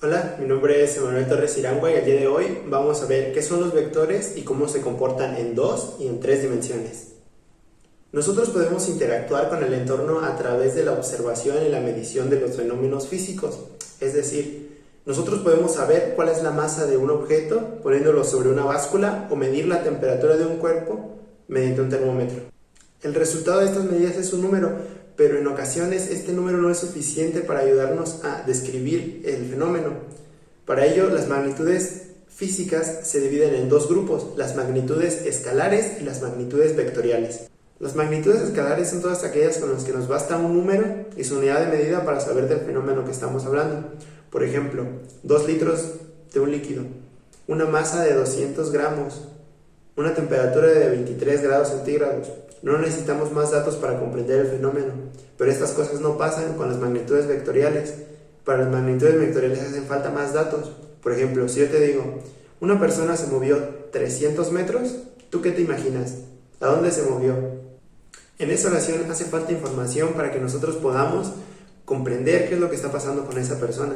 Hola, mi nombre es Emanuel Torres Irangua y el día de hoy vamos a ver qué son los vectores y cómo se comportan en 2 y en 3 dimensiones. Nosotros podemos interactuar con el entorno a través de la observación y la medición de los fenómenos físicos, es decir, nosotros podemos saber cuál es la masa de un objeto poniéndolo sobre una báscula o medir la temperatura de un cuerpo mediante un termómetro. El resultado de estas medidas es un número, pero en ocasiones este número no es suficiente para ayudarnos a describir el fenómeno. Para ello, las magnitudes físicas se dividen en dos grupos, las magnitudes escalares y las magnitudes vectoriales. Las magnitudes escalares son todas aquellas con las que nos basta un número y su unidad de medida para saber del fenómeno que estamos hablando. Por ejemplo, 2 litros de un líquido, una masa de 200 gramos, una temperatura de 23 grados centígrados. No necesitamos más datos para comprender el fenómeno, pero estas cosas no pasan con las magnitudes vectoriales. Para las magnitudes vectoriales hacen falta más datos. Por ejemplo, si yo te digo, una persona se movió 300 metros, ¿tú qué te imaginas? ¿A dónde se movió? En esa oración hace falta información para que nosotros podamos comprender qué es lo que está pasando con esa persona.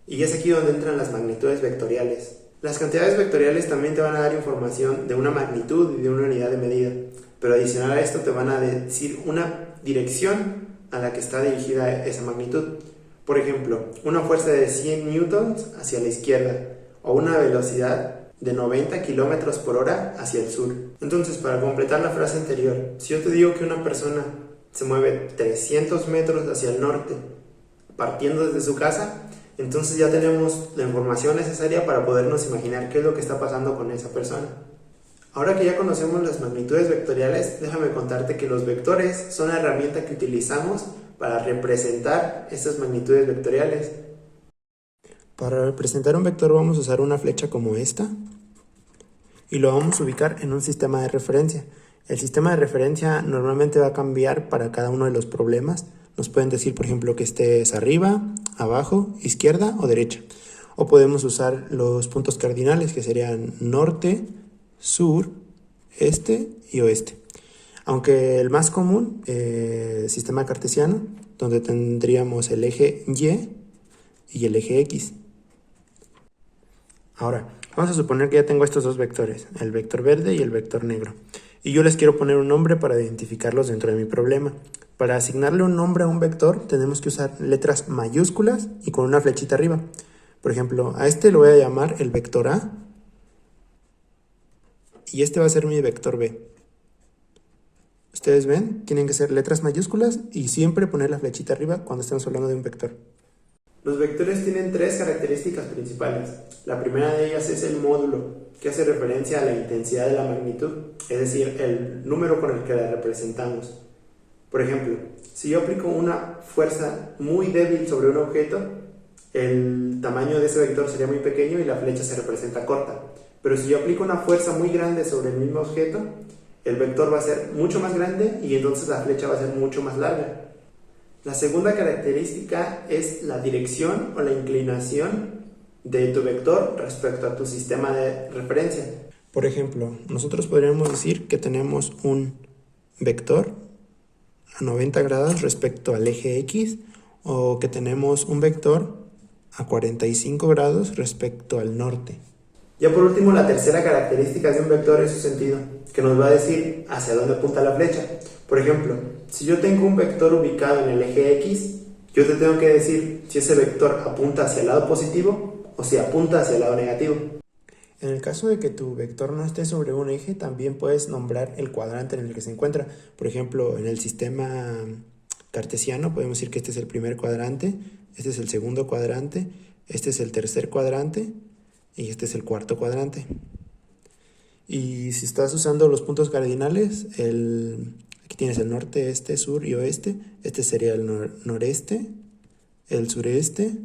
Y es aquí donde entran las magnitudes vectoriales. Las cantidades vectoriales también te van a dar información de una magnitud y de una unidad de medida, pero adicional a esto te van a decir una dirección a la que está dirigida esa magnitud. Por ejemplo, una fuerza de 100 newtons hacia la izquierda o una velocidad de 90 kilómetros por hora hacia el sur. Entonces, para completar la frase anterior, si yo te digo que una persona se mueve 300 metros hacia el norte partiendo desde su casa, entonces ya tenemos la información necesaria para podernos imaginar qué es lo que está pasando con esa persona. Ahora que ya conocemos las magnitudes vectoriales, déjame contarte que los vectores son la herramienta que utilizamos para representar estas magnitudes vectoriales. Para representar un vector vamos a usar una flecha como esta y lo vamos a ubicar en un sistema de referencia. El sistema de referencia normalmente va a cambiar para cada uno de los problemas. Nos pueden decir, por ejemplo, que estés arriba, abajo, izquierda o derecha. O podemos usar los puntos cardinales, que serían norte, sur, este y oeste. Aunque el más común, sistema cartesiano, donde tendríamos el eje Y y el eje X. Ahora, vamos a suponer que ya tengo estos dos vectores, el vector verde y el vector negro. Y yo les quiero poner un nombre para identificarlos dentro de mi problema. Para asignarle un nombre a un vector tenemos que usar letras mayúsculas y con una flechita arriba. Por ejemplo, a este lo voy a llamar el vector A y este va a ser mi vector B. Ustedes ven, tienen que ser letras mayúsculas y siempre poner la flechita arriba cuando estamos hablando de un vector. Los vectores tienen tres características principales. La primera de ellas es el módulo, que hace referencia a la intensidad de la magnitud, es decir, el número con el que la representamos. Por ejemplo, si yo aplico una fuerza muy débil sobre un objeto, el tamaño de ese vector sería muy pequeño y la flecha se representa corta. Pero si yo aplico una fuerza muy grande sobre el mismo objeto, el vector va a ser mucho más grande y entonces la flecha va a ser mucho más larga. La segunda característica es la dirección o la inclinación de tu vector respecto a tu sistema de referencia. Por ejemplo, nosotros podríamos decir que tenemos un vector a 90 grados respecto al eje X o que tenemos un vector a 45 grados respecto al norte. Ya por último, la tercera característica de un vector es su sentido, que nos va a decir hacia dónde apunta la flecha. Por ejemplo, si yo tengo un vector ubicado en el eje X, yo te tengo que decir si ese vector apunta hacia el lado positivo o si apunta hacia el lado negativo. En el caso de que tu vector no esté sobre un eje, también puedes nombrar el cuadrante en el que se encuentra. Por ejemplo, en el sistema cartesiano podemos decir que este es el primer cuadrante, este es el segundo cuadrante, este es el tercer cuadrante y este es el cuarto cuadrante. Y si estás usando los puntos cardinales, aquí tienes el norte, este, sur y oeste. Este sería el noreste, el sureste,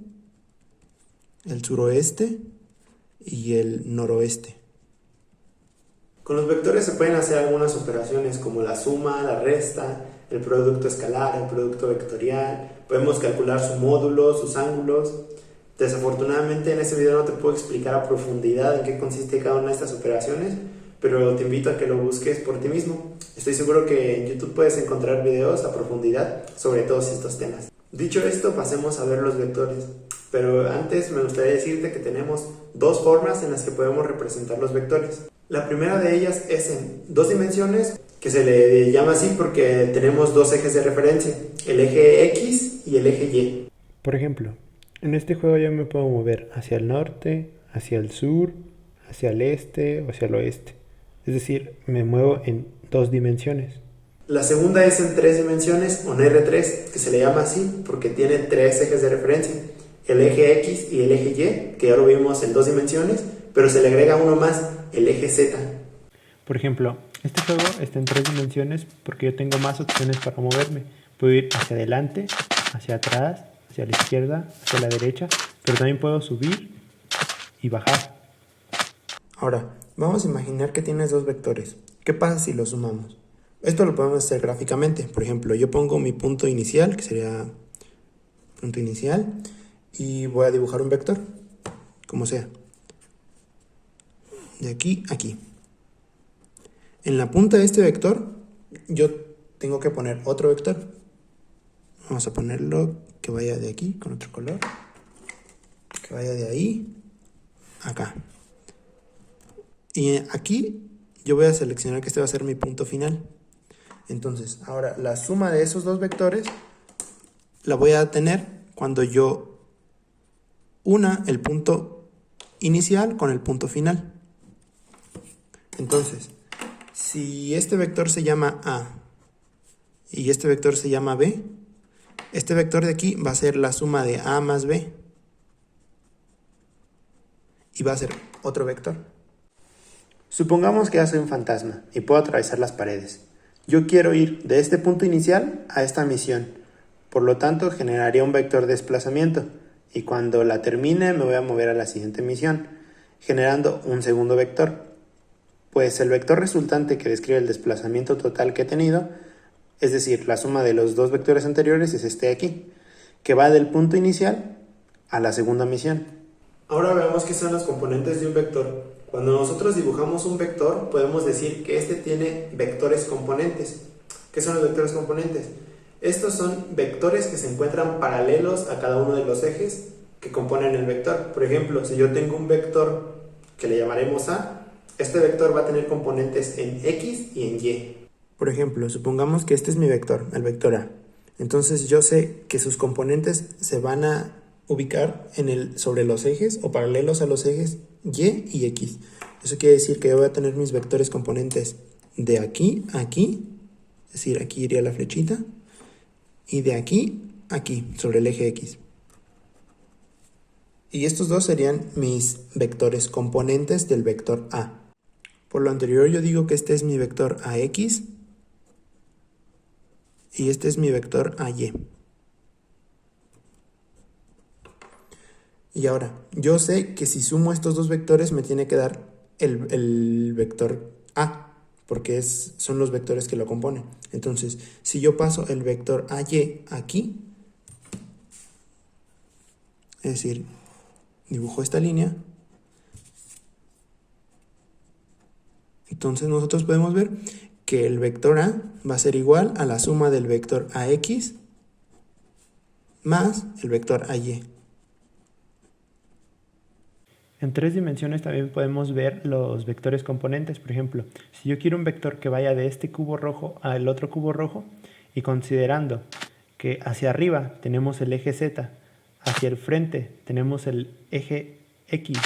el suroeste y el noroeste. Con los vectores se pueden hacer algunas operaciones como la suma, la resta, el producto escalar, el producto vectorial. Podemos calcular su módulo, sus ángulos. Desafortunadamente en este video no te puedo explicar a profundidad en qué consiste cada una de estas operaciones, pero te invito a que lo busques por ti mismo. Estoy seguro que en YouTube puedes encontrar videos a profundidad sobre todos estos temas. Dicho esto, pasemos a ver los vectores. Pero antes me gustaría decirte que tenemos dos formas en las que podemos representar los vectores. La primera de ellas es en dos dimensiones, que se le llama así porque tenemos dos ejes de referencia, el eje X y el eje Y. Por ejemplo, en este juego yo me puedo mover hacia el norte, hacia el sur, hacia el este o hacia el oeste. Es decir, me muevo en dos dimensiones. La segunda es en tres dimensiones, o en R3, que se le llama así porque tiene tres ejes de referencia, el eje X y el eje Y, que ya lo vimos en dos dimensiones, pero se le agrega uno más, el eje Z. Por ejemplo, este juego está en tres dimensiones porque yo tengo más opciones para moverme. Puedo ir hacia adelante, hacia atrás, hacia la izquierda, hacia la derecha, pero también puedo subir y bajar. Ahora, vamos a imaginar que tienes dos vectores. ¿Qué pasa si los sumamos? Esto lo podemos hacer gráficamente. Por ejemplo, yo pongo mi punto inicial, que sería punto inicial, y voy a dibujar un vector, como sea. De aquí a aquí. En la punta de este vector, yo tengo que poner otro vector. Vamos a ponerlo que vaya de aquí con otro color. Que vaya de ahí a acá. Y aquí yo voy a seleccionar que este va a ser mi punto final. Entonces, ahora la suma de esos dos vectores la voy a tener cuando yo una el punto inicial con el punto final. Entonces, si este vector se llama A y este vector se llama B, este vector de aquí va a ser la suma de A más B y va a ser otro vector. Supongamos que ya soy un fantasma y puedo atravesar las paredes. Yo quiero ir de este punto inicial a esta misión, por lo tanto generaría un vector de desplazamiento y cuando la termine me voy a mover a la siguiente misión, generando un segundo vector. Pues el vector resultante que describe el desplazamiento total que he tenido, es decir, la suma de los dos vectores anteriores es este de aquí, que va del punto inicial a la segunda misión. Ahora veamos qué son los componentes de un vector. Cuando nosotros dibujamos un vector, podemos decir que este tiene vectores componentes. ¿Qué son los vectores componentes? Estos son vectores que se encuentran paralelos a cada uno de los ejes que componen el vector. Por ejemplo, si yo tengo un vector que le llamaremos A, este vector va a tener componentes en X y en Y. Por ejemplo, supongamos que este es mi vector, el vector A. Entonces yo sé que sus componentes se van a ubicar sobre los ejes o paralelos a los ejes Y y X. Eso quiere decir que yo voy a tener mis vectores componentes de aquí a aquí, es decir, aquí iría la flechita, y de aquí a aquí, sobre el eje X. Y estos dos serían mis vectores componentes del vector A. Por lo anterior yo digo que este es mi vector AX y este es mi vector AY. Y ahora, yo sé que si sumo estos dos vectores me tiene que dar el vector A, porque son los vectores que lo componen. Entonces, si yo paso el vector AY aquí, es decir, dibujo esta línea, entonces nosotros podemos ver que el vector A va a ser igual a la suma del vector AX más el vector AY. En tres dimensiones también podemos ver los vectores componentes. Por ejemplo, si yo quiero un vector que vaya de este cubo rojo al otro cubo rojo y considerando que hacia arriba tenemos el eje Z, hacia el frente tenemos el eje X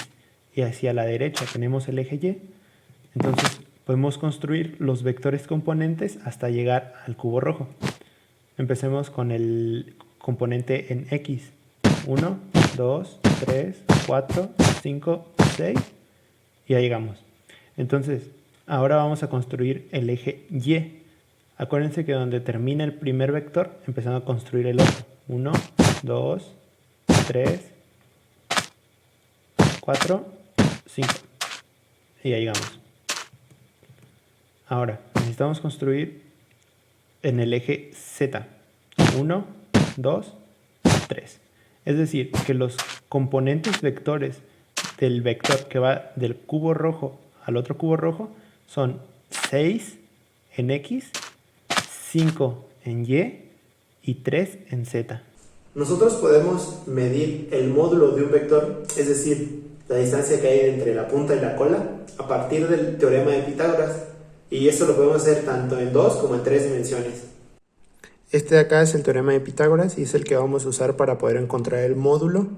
y hacia la derecha tenemos el eje Y, entonces podemos construir los vectores componentes hasta llegar al cubo rojo. Empecemos con el componente en X. 1, 2, 3, 4, 5, 6 y ya llegamos. Entonces, ahora vamos a construir el eje Y. Acuérdense que donde termina el primer vector, empezamos a construir el otro. 1, 2, 3, 4, 5 y ya llegamos. Ahora, necesitamos construir en el eje Z. 1, 2, 3. Es decir, que los componentes vectores del vector que va del cubo rojo al otro cubo rojo son 6 en X, 5 en Y y 3 en Z. Nosotros podemos medir el módulo de un vector, es decir, la distancia que hay entre la punta y la cola, a partir del teorema de Pitágoras. Y esto lo podemos hacer tanto en 2 como en 3 dimensiones. Este de acá es el teorema de Pitágoras y es el que vamos a usar para poder encontrar el módulo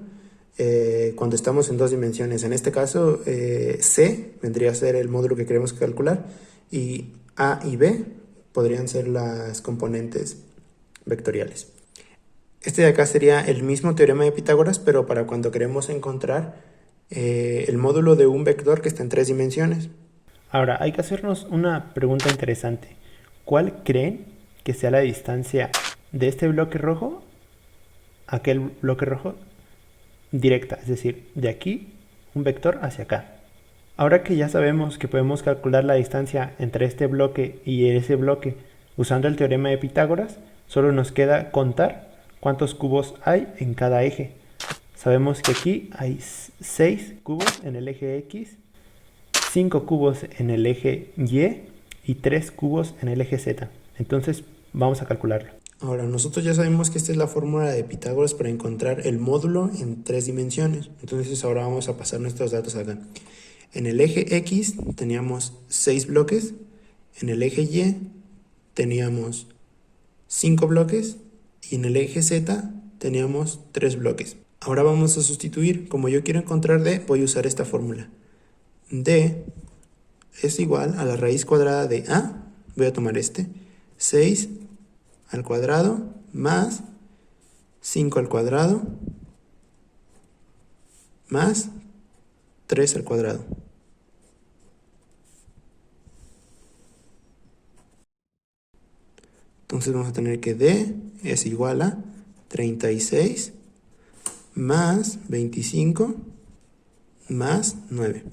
cuando estamos en 2 dimensiones. En este caso, C vendría a ser el módulo que queremos calcular y A y B podrían ser las componentes vectoriales. Este de acá sería el mismo teorema de Pitágoras, pero para cuando queremos encontrar el módulo de un vector que está en 3 dimensiones. Ahora, hay que hacernos una pregunta interesante. ¿Cuál creen que sea la distancia de este bloque rojo a aquel bloque rojo directa? Es decir, de aquí un vector hacia acá. Ahora que ya sabemos que podemos calcular la distancia entre este bloque y ese bloque usando el teorema de Pitágoras, solo nos queda contar cuántos cubos hay en cada eje. Sabemos que aquí hay 6 cubos en el eje X, 5 cubos en el eje Y y 3 cubos en el eje Z. Entonces vamos a calcularlo. Ahora, nosotros ya sabemos que esta es la fórmula de Pitágoras para encontrar el módulo en 3 dimensiones. Entonces ahora vamos a pasar nuestros datos acá. En el eje X teníamos 6 bloques, en el eje Y teníamos 5 bloques y en el eje Z teníamos 3 bloques. Ahora vamos a sustituir, como yo quiero encontrar D, voy a usar esta fórmula. D es igual a la raíz cuadrada de A, voy a tomar 6 al cuadrado más 5 al cuadrado más 3 al cuadrado. Entonces vamos a tener que D es igual a 36 más 25 más 9.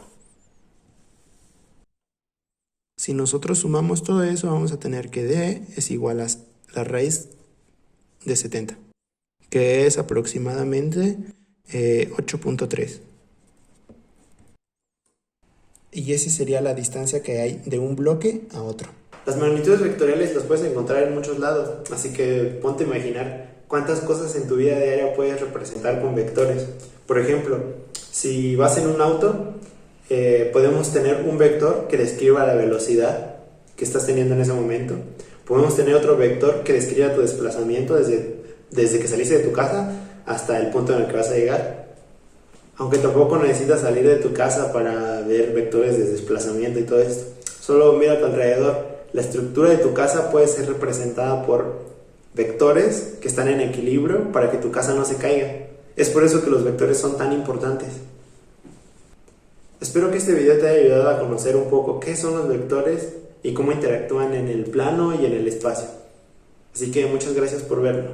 Si nosotros sumamos todo eso, vamos a tener que D es igual a la raíz de 70, que es aproximadamente 8.3. Y esa sería la distancia que hay de un bloque a otro. Las magnitudes vectoriales las puedes encontrar en muchos lados, así que ponte a imaginar cuántas cosas en tu vida diaria puedes representar con vectores. Por ejemplo, si vas en un auto, podemos tener un vector que describa la velocidad que estás teniendo en ese momento. Podemos tener otro vector que describa tu desplazamiento desde que saliste de tu casa hasta el punto en el que vas a llegar. Aunque tampoco necesitas salir de tu casa para ver vectores de desplazamiento y todo esto. Solo mira a tu alrededor. La estructura de tu casa puede ser representada por vectores que están en equilibrio para que tu casa no se caiga. Es por eso que los vectores son tan importantes. Espero que este video te haya ayudado a conocer un poco qué son los vectores y cómo interactúan en el plano y en el espacio. Así que muchas gracias por verlo.